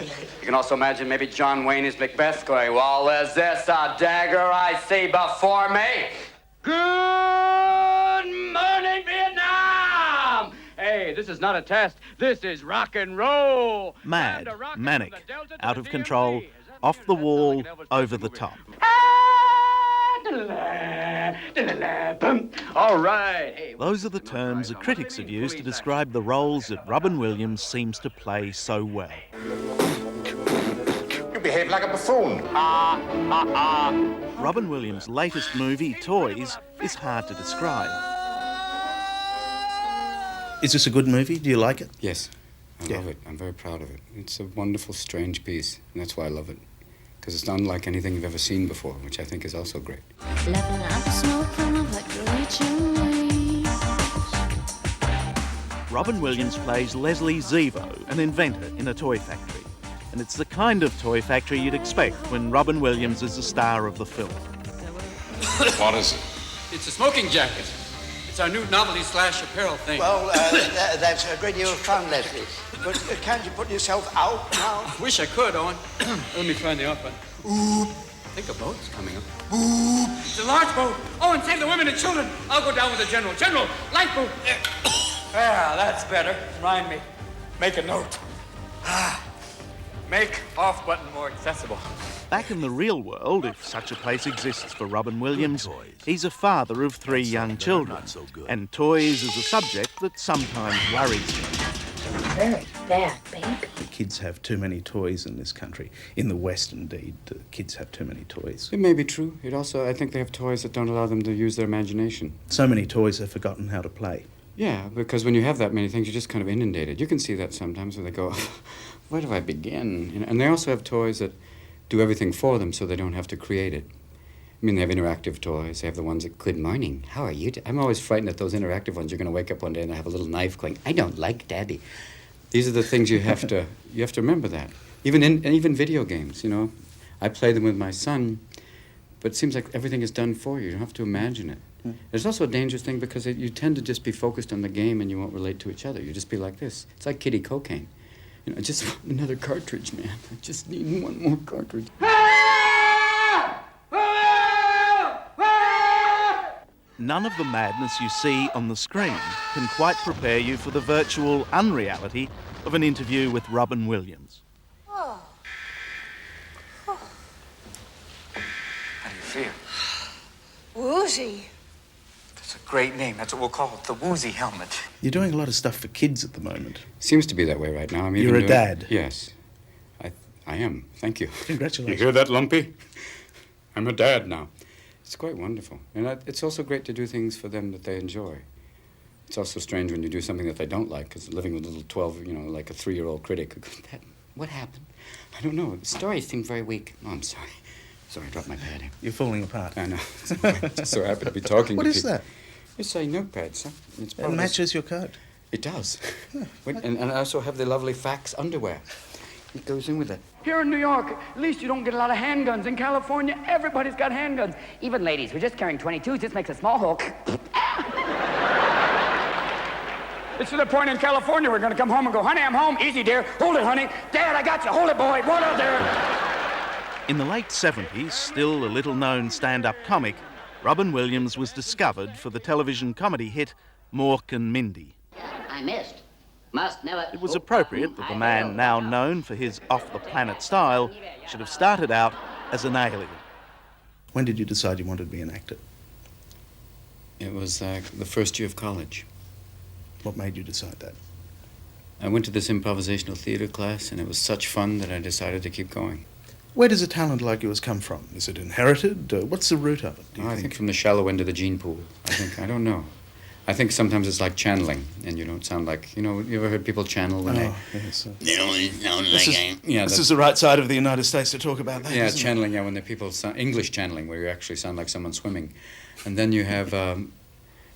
You can also imagine maybe John Wayne as Macbeth going, well, is this a dagger I see before me? Good morning, Vietnam! Hey, this is not a test. This is rock and roll. Mad, manic, out of control, off the wall, over the top. All right. Hey, Those are the terms the critics have used to describe the roles that Robin Williams seems to play so well. You behave like a buffoon. Robin Williams' latest movie, Toys, is hard to describe. Is this a good movie? Do you like it? Yes, I love it. I'm very proud of it. It's a wonderful, strange piece, and that's why I love it. Because it's unlike anything you've ever seen before, which I think is also great. Robin Williams plays Leslie Zevo, an inventor in a toy factory. And it's the kind of toy factory you'd expect when Robin Williams is the star of the film. What is it? It's a smoking jacket. It's our new novelty/apparel thing. Well, that's a great deal of fun, Leslie. But can't you put yourself out now? I wish I could, Owen. Let me find the off button. I think a boat's coming up. It's a large boat. Owen, save the women and children. I'll go down with the general. General, lifeboat. Ah, that's better. Remind me. Make a note. Make off button more accessible. Back in the real world, if such a place exists for Robin Williams, he's a father of 3 young children. And toys is a subject that sometimes worries him. Very bad, babe. The kids have too many toys in this country. In the West, indeed, the kids have too many toys. It may be true. It also, I think they have toys that don't allow them to use their imagination. So many toys they've forgotten how to play. Yeah, because when you have that many things, you're just kind of inundated. You can see that sometimes where they go, where do I begin? You know, and they also have toys that do everything for them so they don't have to create it. I mean, they have interactive toys. They have the ones that, good morning, how are you? I'm always frightened that those interactive ones, you're going to wake up one day and they have a little knife going, I don't like Daddy. These are the things you have to remember that. Even video games, you know. I play them with my son, but it seems like everything is done for you. You don't have to imagine it. There's also a dangerous thing because you tend to just be focused on the game and you won't relate to each other. You just be like this. It's like kiddie cocaine. You know, just another cartridge, man. I just need one more cartridge. None of the madness you see on the screen can quite prepare you for the virtual unreality of an interview with Robin Williams. Oh. How do you feel? Woozy. That's a great name. That's what we'll call it, the Woozy Helmet. You're doing a lot of stuff for kids at the moment. Seems to be that way right now. You're a dad. Yes. I am. Thank you. Congratulations. You hear that, Lumpy? I'm a dad now. It's quite wonderful. And it's also great to do things for them that they enjoy. It's also strange when you do something that they don't like, because living with a little 12, like a 3-year-old critic, what happened? I don't know. The story seemed very weak. Oh, I'm sorry. Sorry, I dropped my pad here. You're falling apart. I know. Just so happy to be talking What to is people. that? It's a notepad, sir. It matches your coat. It does. And I also have the lovely Fax underwear. It goes in with it. Here in New York, at least you don't get a lot of handguns. In California, everybody's got handguns. Even ladies, we're just carrying 22s. This makes a small hook. It's to the point in California we're going to come home and go, honey, I'm home. Easy, dear. Hold it, honey. Dad, I got you. Hold it, boy. What out there? In the late 70s, still a little-known stand-up comic, Robin Williams was discovered for the television comedy hit Mork and Mindy. I missed. Must never. It was appropriate that the man now known for his off-the-planet style should have started out as an alien. When did you decide you wanted to be an actor? It was the first year of college. What made you decide that? I went to this improvisational theater class, and it was such fun that I decided to keep going. Where does a talent like yours come from? Is it inherited? What's the root of it, do you I think from the shallow end of the gene pool. I don't know. I think sometimes it's like channeling, and you don't sound like, you ever heard people channel when they... Yes. They don't sound This like... is the right side of the United States to talk about that, Yeah, isn't it? channeling, when the people sound... English channeling, where you actually sound like someone swimming. And then you have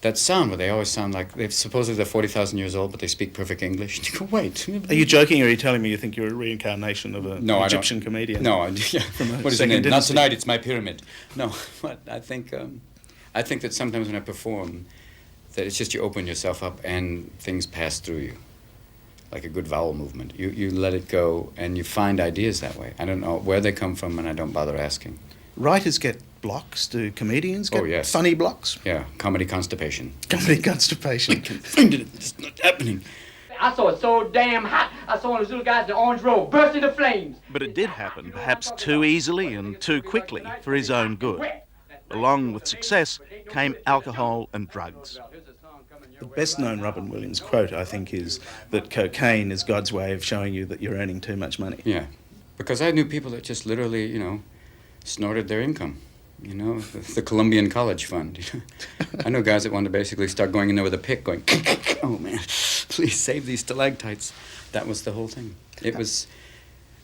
that sound where they always sound like... Supposedly they're 40,000 years old, but they speak perfect English. And you go, wait. Are you joking, or are you telling me you think you're a reincarnation of an Egyptian comedian? No, From a what is second it? Not dynasty? tonight, it's my pyramid. No, but I think that sometimes when I perform, that it's just you open yourself up and things pass through you. like a good vowel movement. You let it go, and you find ideas that way. I don't know where they come from, and I don't bother asking. Writers get blocks. Do comedians get yes. funny blocks? Yeah, comedy constipation. Comedy constipation. It's not happening. I saw it so damn hot. I saw one of those little guys in the orange robe burst into flames. But it did happen, perhaps too easily and too quickly for his own good. Along with success came alcohol and drugs. The best-known Robin Williams quote, I think, is that cocaine is God's way of showing you that you're earning too much money. Yeah, because I knew people that just literally, snorted their income. The Columbian College Fund. I know guys that wanted to basically start going in there with a pick, going, oh man, please save these stalactites. That was the whole thing. It was,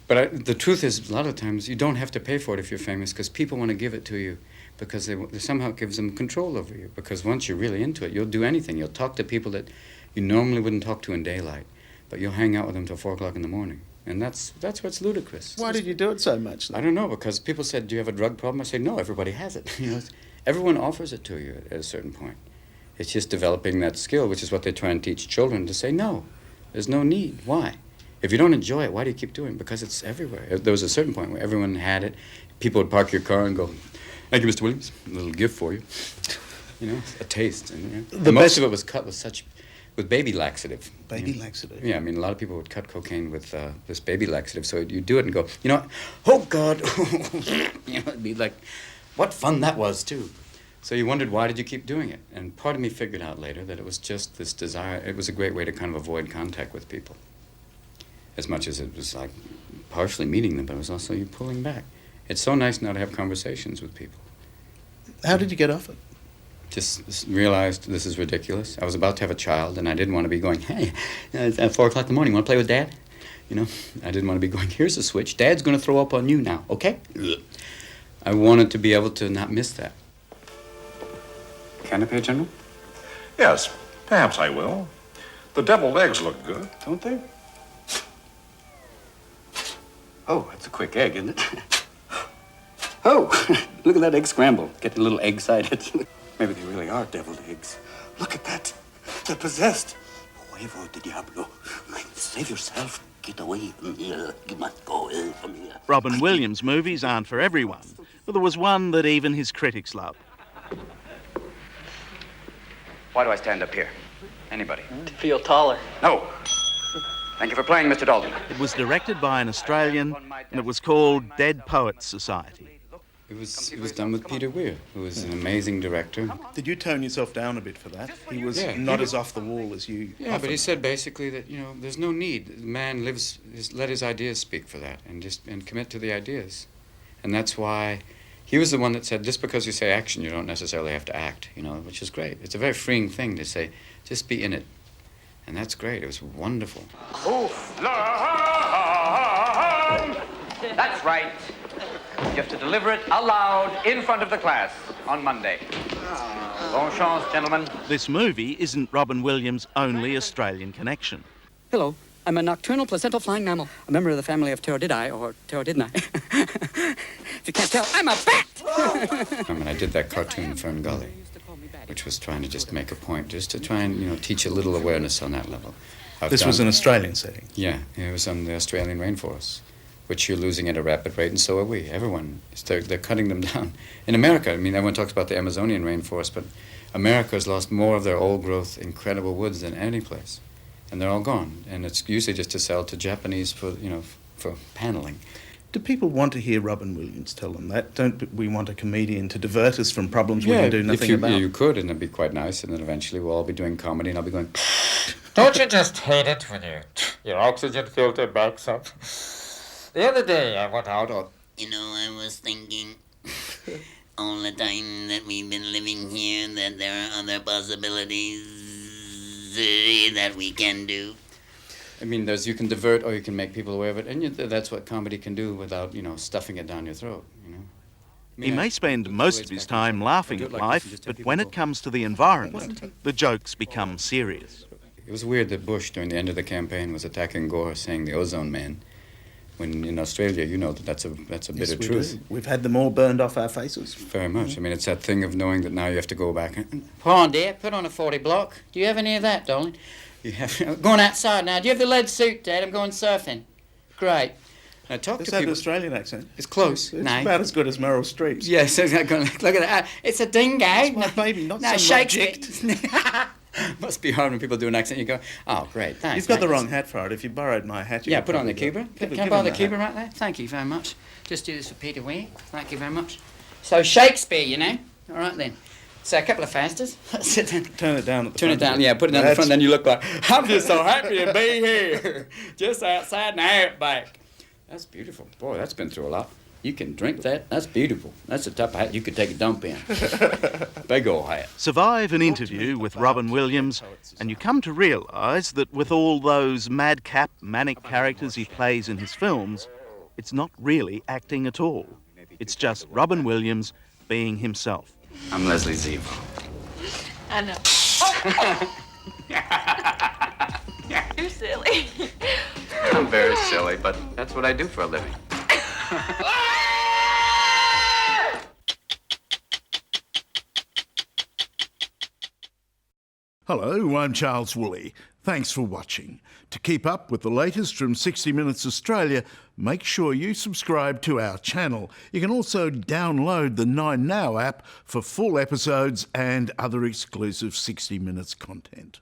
but the truth is, a lot of times you don't have to pay for it if you're famous, because people want to give it to you, because they somehow gives them control over you. Because once you're really into it, you'll do anything. You'll talk to people that you normally wouldn't talk to in daylight, but you'll hang out with them till 4 o'clock in the morning. And that's what's ludicrous. Why did you do it so much, though? I don't know, because people said, do you have a drug problem? I say, no, everybody has it. Everyone offers it to you at a certain point. It's just developing that skill, which is what they try and teach children, to say, no, there's no need. Why? If you don't enjoy it, why do you keep doing it? Because it's everywhere. There was a certain point where everyone had it. People would park your car and go, thank you, Mr. Williams, a little gift for you. A taste. And most of it was cut with baby laxative. Baby laxative? Yeah, I mean, a lot of people would cut cocaine with this baby laxative, so you do it and go, oh, God. It'd be like, what fun that was, too. So you wondered, why did you keep doing it? And part of me figured out later that it was just this desire. It was a great way to kind of avoid contact with people, as much as it was like partially meeting them, but it was also you pulling back. It's so nice now to have conversations with people. How did you get off it? Just realized this is ridiculous. I was about to have a child, and I didn't want to be going, hey, it's at 4 o'clock in the morning, want to play with Dad? I didn't want to be going, here's a switch. Dad's going to throw up on you now, okay? I wanted to be able to not miss that. Can I pay, General? Yes, perhaps I will. The deviled eggs look good. Don't they? Oh, that's a quick egg, isn't it? Oh, look at that egg scramble. Getting a little egg-sided. Maybe they really are deviled eggs. Look at that. They're possessed. Huevo de Diablo. Save yourself. Get away from here. You must go away from here. Robin Williams movies aren't for everyone, but there was one that even his critics loved. Why do I stand up here? Anybody? To feel taller. No. Thank you for playing, Mr. Dalton. It was directed by an Australian, and it was called Dead Poets Society. It was done with Peter Weir, who was an amazing director. Did you tone yourself down a bit for that? He was not as off the wall as you. Yeah, often. but he said basically that there's no need. The man let his ideas speak for that, and commit to the ideas, and that's why he was the one that said, just because you say action, you don't necessarily have to act. Which is great. It's a very freeing thing to say, just be in it, and that's great. It was wonderful. That's right. You have to deliver it aloud in front of the class on Monday. Bon chance, gentlemen. This movie isn't Robin Williams' only Australian connection. Hello, I'm a nocturnal placental flying mammal, a member of the family of Pterodidai, or Pterodidni. If you can't tell, I'm a bat! I did that cartoon, Fern Gully, which was trying to just make a point, just to try and, teach a little awareness on that level. This was an Australian setting? Yeah, it was on the Australian rainforest, which you're losing at a rapid rate, and so are we. Everyone, they're cutting them down. In America, everyone talks about the Amazonian rainforest, but America has lost more of their old-growth, incredible woods than any place, and they're all gone. And it's usually just to sell to Japanese for paneling. Do people want to hear Robin Williams tell them that? Don't we want a comedian to divert us from problems we can do nothing about? Yeah, you could, and it'd be quite nice, and then eventually we'll all be doing comedy, and I'll be going... Don't you just hate it when your oxygen filter backs up? The other day I went out on... I was thinking all the time that we've been living here that there are other possibilities that we can do. You can divert or you can make people aware of it, and that's what comedy can do without, stuffing it down your throat, He may spend most of his time laughing at life, but when it comes to the environment, the jokes become serious. It was weird that Bush, during the end of the campaign, was attacking Gore, saying the ozone man. When in Australia, you know that's a bit Yes, of we truth. do. We've had them all burned off our faces. Very much. I mean, it's that thing of knowing that now you have to go back. Hold on, dear. Put on a 40 block. Do you have any of that, darling? You have. Going outside now. Do you have the lead suit, Dad? I'm going surfing. Great. Now talk Does to that people. an Australian accent? It's close. It's No. about as good as Meryl Streep's. Yes, exactly. Look at that. It's a dingo. My baby, not no, some Shakespeare. Must be hard when people do an accent. You go, oh, great, thanks. You've got the mate. wrong hat for it. If you borrowed my hat, you Yeah, could put on the probably Cuba. give Can I him borrow the hat. Cuba right there? Thank you very much. Just do this for Peter Weir. Thank you very much. So Shakespeare, you know. All right then. So a couple of fasters. Sit down. Turn it down at the Turn it front. down, yeah, put it down the That's- front, then you look like, I'm just so happy to be here. Just outside the outback. That's beautiful. Boy, that's been through a lot. You can drink that. That's beautiful. That's the type of hat you could take a dump in. Big old hat. Survive an interview with Robin Williams, and you come to realise that with all those madcap, manic characters he plays in his films, it's not really acting at all. It's just Robin Williams being himself. I'm Leslie Zevo. I know. You're silly. I'm very silly, but that's what I do for a living. Hello, I'm Charles Woolley. Thanks for watching. To keep up with the latest from 60 Minutes Australia, make sure you subscribe to our channel. You can also download the 9Now app for full episodes and other exclusive 60 Minutes content.